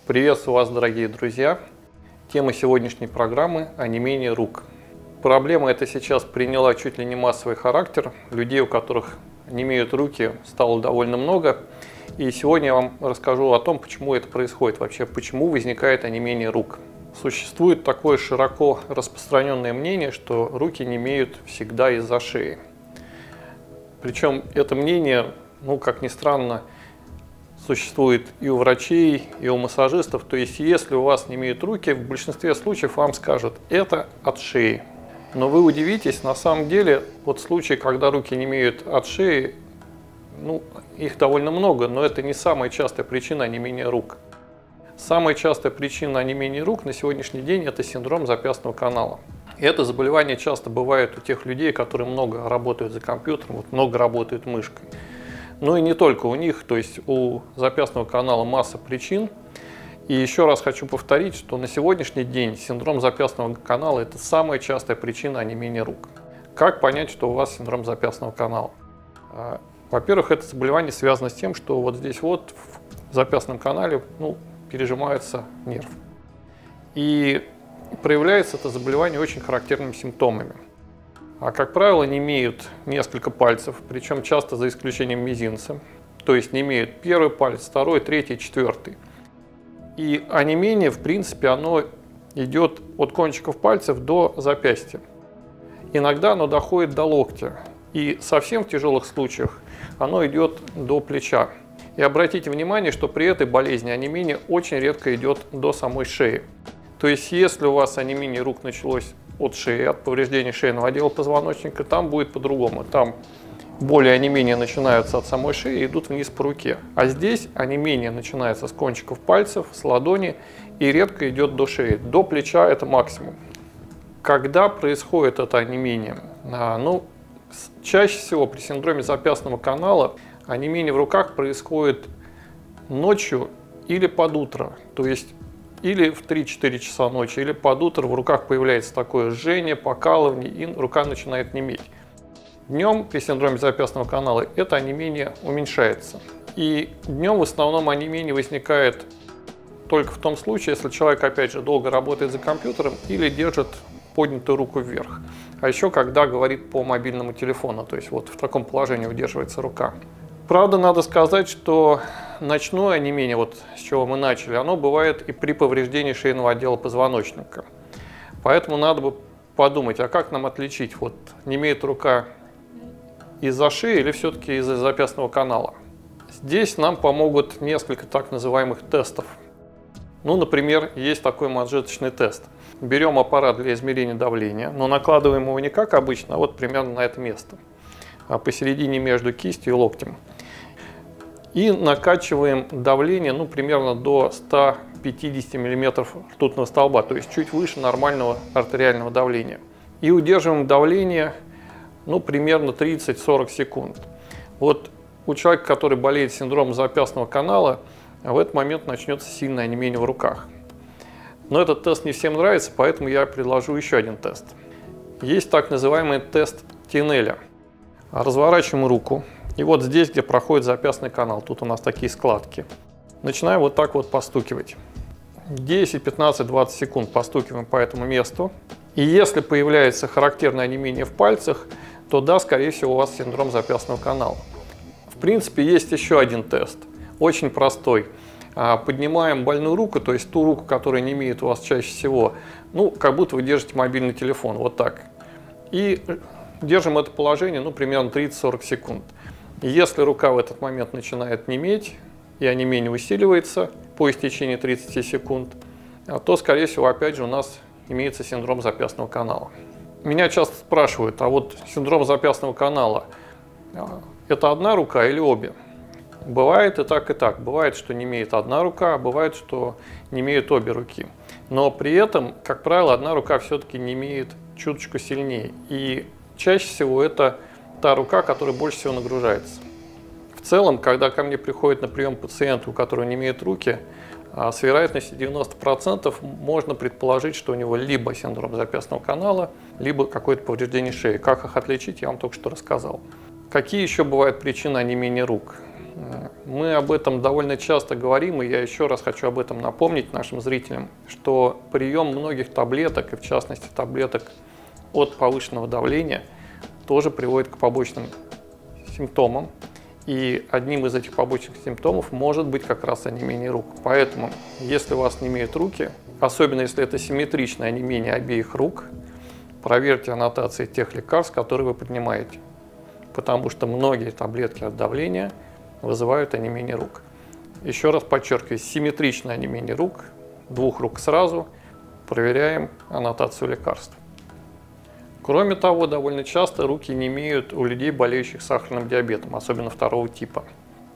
Приветствую вас, дорогие друзья! Тема сегодняшней программы – онемение рук. Проблема эта сейчас приняла чуть ли не массовый характер. Людей, у которых онемеют руки, стало довольно много. И сегодня я вам расскажу о том, почему это происходит вообще, почему возникает онемение рук. Существует такое широко распространенное мнение, что руки немеют всегда из-за шеи. Причем это мнение, как ни странно, существует и у врачей, и у массажистов. То есть, если у вас немеют руки, в большинстве случаев вам скажут, это от шеи. Но вы удивитесь, на самом деле, вот случаи, когда руки немеют от шеи, их довольно много, но это не самая частая причина онемения рук. Самая частая причина онемения рук на сегодняшний день – это синдром запястного канала. И это заболевание часто бывает у тех людей, которые много работают за компьютером, много работают мышкой. Ну и не только у них, то есть у запястного канала масса причин. И еще раз хочу повторить, что на сегодняшний день синдром запястного канала – это самая частая причина онемения рук. Как понять, что у вас синдром запястного канала? Во-первых, это заболевание связано с тем, что вот здесь вот в запястном канале пережимается нерв. И проявляется это заболевание очень характерными симптомами. А как правило, немеют несколько пальцев, причем часто за исключением мизинца. То есть немеют первый палец, второй, третий, четвертый. И онемение, в принципе, оно идет от кончиков пальцев до запястья. Иногда оно доходит до локтя. И совсем в тяжелых случаях оно идет до плеча. И обратите внимание, что при этой болезни онемение очень редко идет до самой шеи. То есть, если у вас онемение рук началось от шеи, от повреждения шейного отдела позвоночника, там будет по-другому. Там боли и онемения начинаются от самой шеи и идут вниз по руке. А здесь онемение начинается с кончиков пальцев, с ладони и редко идет до шеи. До плеча это максимум. Когда происходит это онемение? Чаще всего при синдроме запястного канала онемение в руках происходит ночью или под утро. То есть или в 3-4 часа ночи, или под утро в руках появляется такое жжение, покалывание, и рука начинает неметь. Днем при синдроме запястного канала это онемение уменьшается. И днем в основном онемение возникает только в том случае, если человек, опять же, долго работает за компьютером или держит поднятую руку вверх. А еще когда говорит по мобильному телефону, то есть вот в таком положении удерживается рука. Правда, надо сказать, что ночное онемение, вот с чего мы начали, оно бывает и при повреждении шейного отдела позвоночника. Поэтому надо бы подумать, а как нам отличить, немеет рука из-за шеи или все-таки из-за запястного канала. Здесь нам помогут несколько так называемых тестов. Например, есть такой манжеточный тест. Берем аппарат для измерения давления, но накладываем его не как обычно, а примерно на это место, посередине между кистью и локтем. И накачиваем давление примерно до 150 мм ртутного столба, то есть чуть выше нормального артериального давления. И удерживаем давление примерно 30-40 секунд. Вот у человека, который болеет синдромом запястного канала, в этот момент начнется сильное онемение в руках. Но этот тест не всем нравится, поэтому я предложу еще один тест. Есть так называемый тест Тинеля. Разворачиваем руку. И вот здесь, где проходит запястный канал, тут у нас такие складки. Начинаем вот так вот постукивать. 10, 15, 20 секунд постукиваем по этому месту. И если появляется характерное онемение в пальцах, то да, скорее всего, у вас синдром запястного канала. В принципе, есть еще один тест, очень простой. Поднимаем больную руку, то есть ту руку, которая немеет у вас чаще всего, как будто вы держите мобильный телефон, вот так. И держим это положение, примерно 30-40 секунд. И если рука в этот момент начинает неметь, и онемение усиливается по истечении 30 секунд, то, скорее всего, опять же, у нас имеется синдром запястного канала. Меня часто спрашивают, а вот синдром запястного канала – это одна рука или обе? Бывает и так, и так. Бывает, что немеет одна рука, а бывает, что немеют обе руки. Но при этом, как правило, одна рука все-таки немеет чуточку сильнее. И чаще всего это та рука, которая больше всего нагружается. В целом, когда ко мне приходит на прием пациент, у которого немеют руки, с вероятностью 90% можно предположить, что у него либо синдром запястного канала, либо какое-то повреждение шеи. Как их отличить, я вам только что рассказал. Какие еще бывают причины онемения рук? Мы об этом довольно часто говорим, и я еще раз хочу об этом напомнить нашим зрителям, что прием многих таблеток, и в частности таблеток от повышенного давления, тоже приводит к побочным симптомам. И одним из этих побочных симптомов может быть как раз онемение рук. Поэтому, если у вас немеют руки, особенно если это симметричное онемение обеих рук, проверьте аннотации тех лекарств, которые вы принимаете. Потому что многие таблетки от давления вызывают онемение рук. Еще раз подчеркиваю, симметричное онемение рук, двух рук сразу, проверяем аннотацию лекарств. Кроме того, довольно часто руки немеют у людей, болеющих сахарным диабетом, особенно второго типа.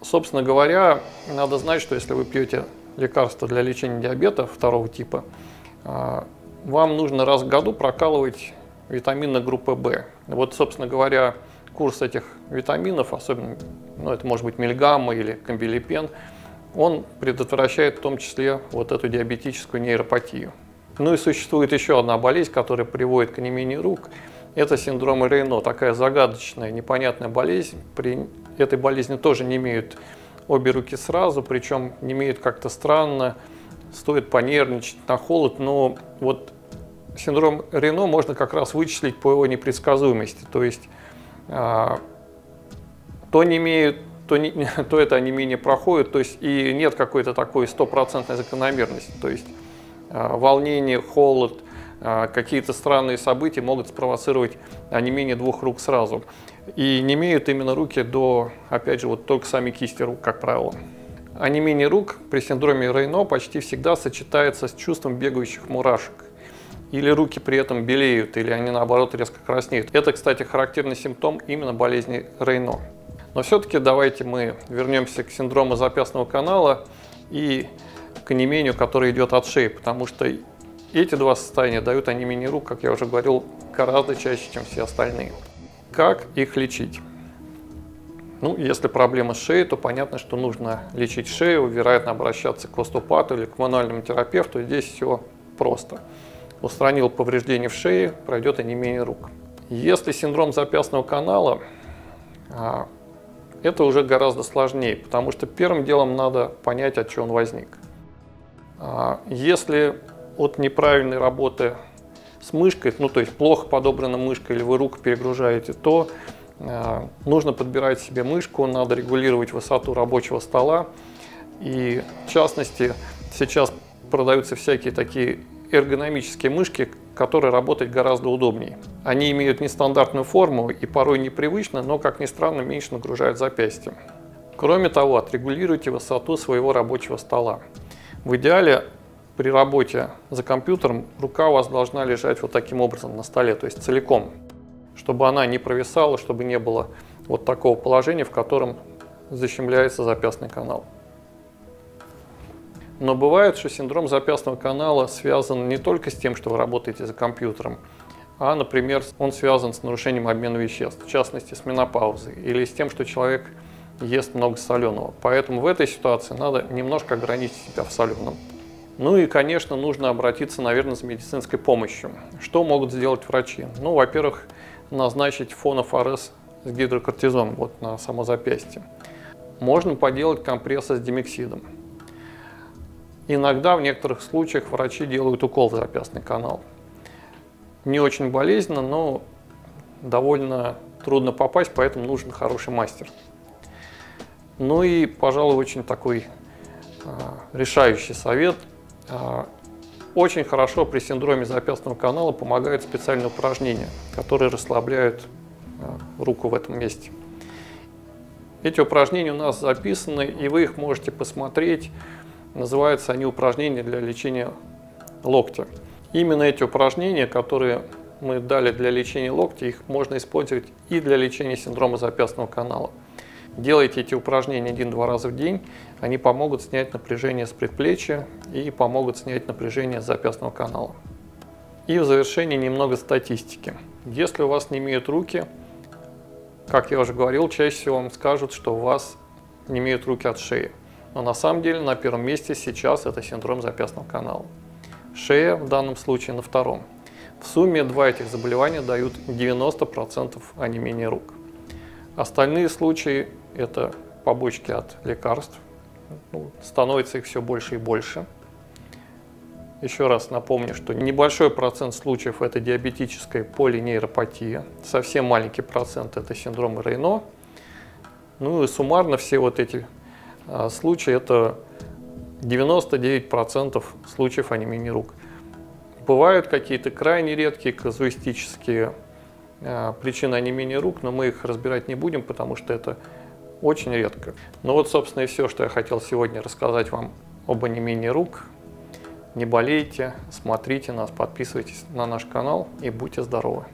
Собственно говоря, надо знать, что если вы пьете лекарства для лечения диабета второго типа, вам нужно раз в году прокалывать витамины группы В. Вот, собственно говоря, курс этих витаминов, особенно, это может быть мильгамма или камбилипен, он предотвращает в том числе вот эту диабетическую нейропатию. Ну и существует еще одна болезнь, которая приводит к онемению рук. Это синдром Рейно, такая загадочная, непонятная болезнь. При этой болезни тоже немеют обе руки сразу, причем немеют как-то странно, стоит понервничать на холод, но вот синдром Рейно можно как раз вычислить по его непредсказуемости. То есть то немеют, то это онемение проходит, то есть и нет какой-то такой стопроцентной закономерности. То есть волнение, холод, какие-то странные события могут спровоцировать онемение двух рук сразу. И немеют именно руки до, опять же, вот только сами кисти рук, как правило. Онемение рук при синдроме Рейно почти всегда сочетается с чувством бегающих мурашек. Или руки при этом белеют, или они наоборот резко краснеют. Это, кстати, характерный симптом именно болезни Рейно. Но все-таки давайте мы вернемся к синдрому запястного канала и к онемению, которое идет от шеи, потому что эти два состояния дают онемение рук, как я уже говорил, гораздо чаще, чем все остальные. Как их лечить? Если проблема с шеей, то понятно, что нужно лечить шею, вероятно, обращаться к остеопату или к мануальному терапевту. Здесь все просто. Устранил повреждение в шее, пройдет онемение рук. Если синдром запястного канала, это уже гораздо сложнее, потому что первым делом надо понять, от чего он возник. Если от неправильной работы с мышкой, то есть плохо подобрана мышка или вы руку перегружаете, то нужно подбирать себе мышку, надо регулировать высоту рабочего стола. И в частности, сейчас продаются всякие такие эргономические мышки, которые работать гораздо удобнее. Они имеют нестандартную форму и порой непривычно, но, как ни странно, меньше нагружают запястье. Кроме того, отрегулируйте высоту своего рабочего стола. В идеале при работе за компьютером рука у вас должна лежать вот таким образом на столе, то есть целиком, чтобы она не провисала, чтобы не было вот такого положения, в котором защемляется запястный канал. Но бывает, что синдром запястного канала связан не только с тем, что вы работаете за компьютером, а, например, он связан с нарушением обмена веществ, в частности, с менопаузой, или с тем, что человек ест много соленого. Поэтому в этой ситуации надо немножко ограничить себя в соленом. И, конечно, нужно обратиться, наверное, за медицинской помощью. Что могут сделать врачи? Во-первых, назначить фонофорез с гидрокортизоном на само запястье. Можно поделать компрессы с димексидом. Иногда, в некоторых случаях, врачи делают укол в запястный канал. Не очень болезненно, но довольно трудно попасть, поэтому нужен хороший мастер. И, пожалуй, очень такой решающий совет. Очень хорошо при синдроме запястного канала помогают специальные упражнения, которые расслабляют руку в этом месте. Эти упражнения у нас записаны, и вы их можете посмотреть. Называются они упражнения для лечения локтя. Именно эти упражнения, которые мы дали для лечения локтя, их можно использовать и для лечения синдрома запястного канала. Делайте эти упражнения 1-2 раза в день, они помогут снять напряжение с предплечья и помогут снять напряжение с запястного канала. И в завершение немного статистики. Если у вас немеют руки, как я уже говорил, чаще всего вам скажут, что у вас немеют руки от шеи. Но на самом деле на первом месте сейчас это синдром запястного канала. Шея в данном случае на втором. В сумме два этих заболевания дают 90% онемения рук. Остальные случаи – это побочки от лекарств. Становится их все больше и больше. Еще раз напомню, что небольшой процент случаев – это диабетическая полинейропатия, совсем маленький процент – это синдром Рейно. Ну и суммарно все вот эти случаи – это 99% случаев анемии рук. Бывают какие-то крайне редкие казуистические причины анемии рук, но мы их разбирать не будем, потому что это очень редко. Ну вот, собственно, и все, что я хотел сегодня рассказать вам об анемии рук. Не болейте, смотрите нас, подписывайтесь на наш канал и будьте здоровы!